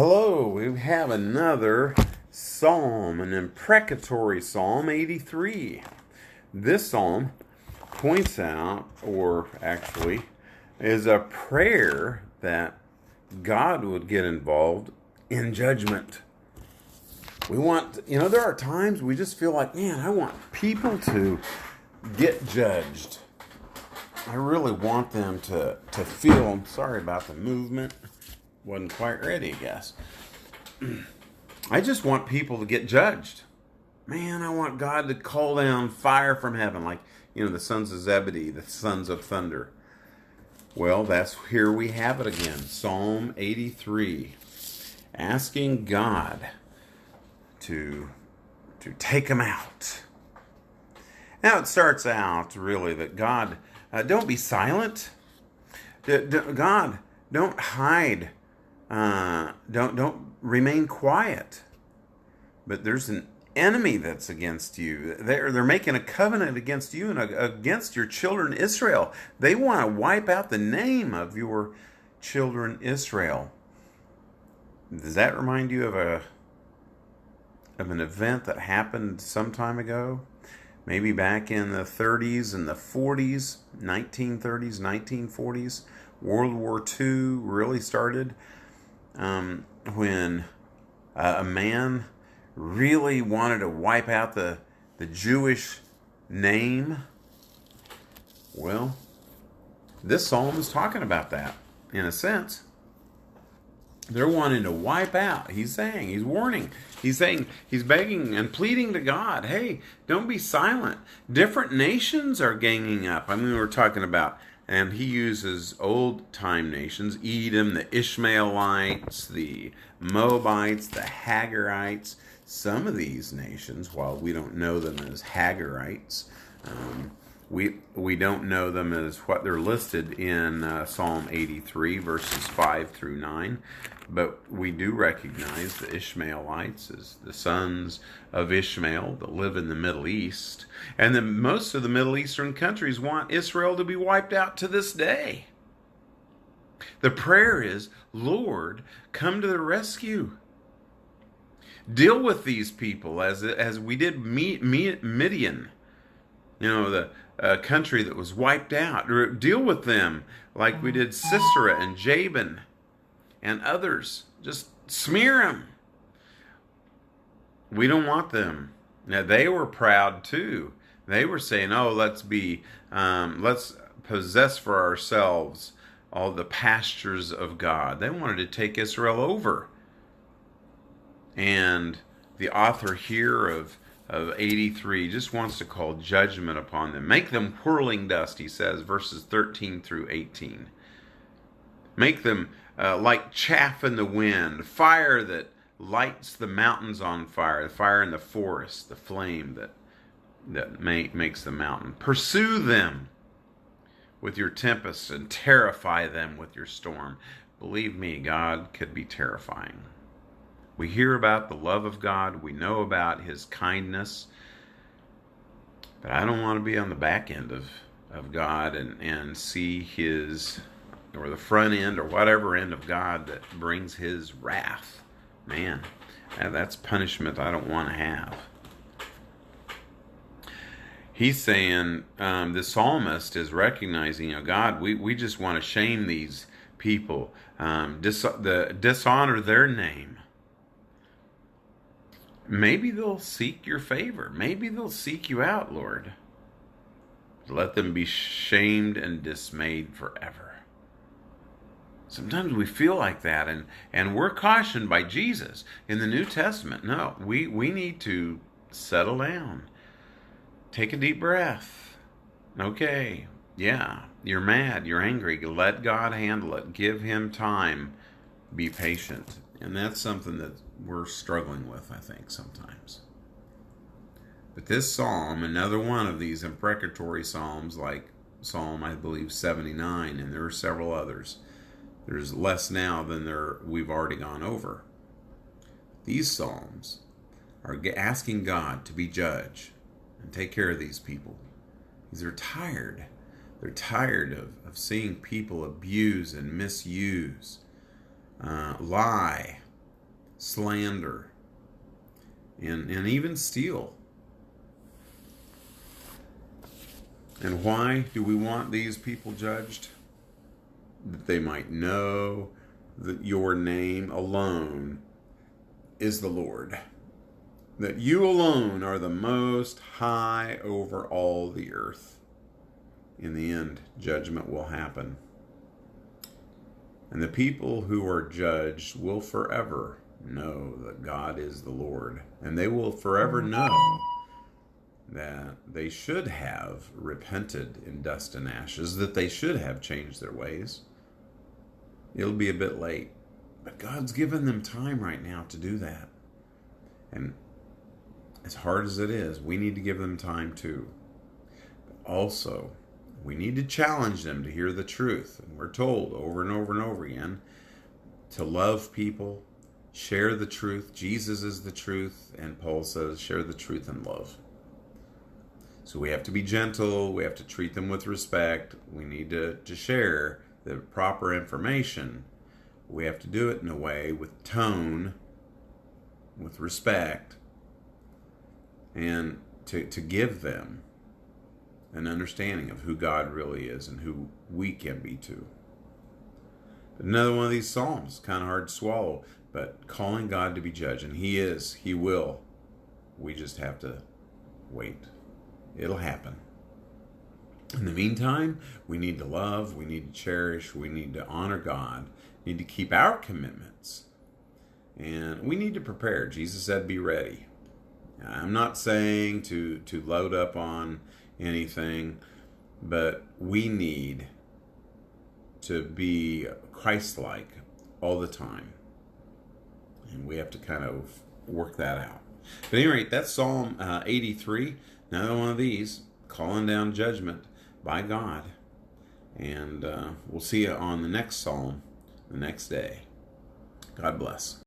Hello, we have another psalm, an imprecatory psalm 83. This psalm points out, or actually is a prayer that God would get involved in judgment. We want, there are times we just feel like, man, I want people to get judged. I really want them to feel, I'm sorry about the movement. Wasn't quite ready, I guess. I just want people to get judged. Man, I want God to call down fire from heaven, like, the sons of Zebedee, the sons of thunder. Well, here we have it again. Psalm 83. Asking God to take them out. Now it starts out really that God, don't be silent. God, don't hide. Don't remain quiet. But there's an enemy that's against you. They're making a covenant against you and against your children Israel. They want to wipe out the name of your children Israel. Does that remind you of an event that happened some time ago? Maybe back in the 30s and the 40s, 1930s, 1940s. World War II really started. When a man really wanted to wipe out the Jewish name. Well, this psalm is talking about that, in a sense. They're wanting to wipe out. He's saying, he's warning. He's saying, he's begging and pleading to God, hey, don't be silent. Different nations are ganging up. We were talking about, and he uses old-time nations, Edom, the Ishmaelites, the Moabites, the Hagarites. Some of these nations, while we don't know them as Hagarites, we don't know them as what they're listed in Psalm 83, verses 5 through 9. But we do recognize the Ishmaelites as the sons of Ishmael that live in the Middle East. And then most of the Middle Eastern countries want Israel to be wiped out to this day. The prayer is, Lord, come to the rescue. Deal with these people as we did Midian, the country that was wiped out. Deal with them like we did Sisera and Jabin and others. Just smear them. We don't want them. Now, they were proud too. They were saying, let's possess for ourselves all the pastures of God. They wanted to take Israel over. And the author here of 83 just wants to call judgment upon them. Make them whirling dust, he says, verses 13 through 18. Make them like chaff in the wind, fire that lights the mountains on fire, the fire in the forest, the flame that makes the mountain. Pursue them with your tempests and terrify them with your storm. Believe me, God could be terrifying. We hear about the love of God. We know about his kindness. But I don't want to be on the back end of God and see his, or the front end, or whatever end of God that brings his wrath. Man, that's punishment I don't want to have. He's saying, the psalmist is recognizing, God, we just want to shame these people, dishonor their name. Maybe they'll seek your favor. Maybe they'll seek you out, Lord. Let them be shamed and dismayed forever. Sometimes we feel like that, and we're cautioned by Jesus in the New Testament. No, we need to settle down. Take a deep breath. Okay, yeah, you're mad, you're angry. Let God handle it. Give him time. Be patient. And that's something that we're struggling with, I think, sometimes. But this psalm, another one of these imprecatory psalms, like Psalm, I believe, 79, and there are several others. There's less now than we've already gone over. These psalms are asking God to be judge and take care of these people. Because they're tired. They're tired of seeing people abuse and misuse, lie, slander, and even steal. And why do we want these people judged? That they might know that your name alone is the Lord. That you alone are the most high over all the earth. In the end, judgment will happen. And the people who are judged will forever know that God is the Lord. And they will forever know that they should have repented in dust and ashes, that they should have changed their ways. It'll be a bit late, but God's given them time right now to do that. And as hard as it is, we need to give them time too. But also, we need to challenge them to hear the truth. And we're told over and over and over again to love people, share the truth. Jesus is the truth, and Paul says, share the truth in love. So we have to be gentle. We have to treat them with respect. We need to share the proper information. We have to do it in a way with tone, with respect, and to give them an understanding of who God really is and who we can be too. But another one of these psalms, kind of hard to swallow, but calling God to be judge, and He is, He will. We just have to wait. It'll happen. In the meantime, we need to love, we need to cherish, we need to honor God, we need to keep our commitments, and we need to prepare. Jesus said, be ready. I'm not saying to load up on anything, but we need to be Christ-like all the time, and we have to kind of work that out. But at any rate, that's Psalm 83. Another one of these, calling down judgment by God. And we'll see you on the next psalm the next day. God bless.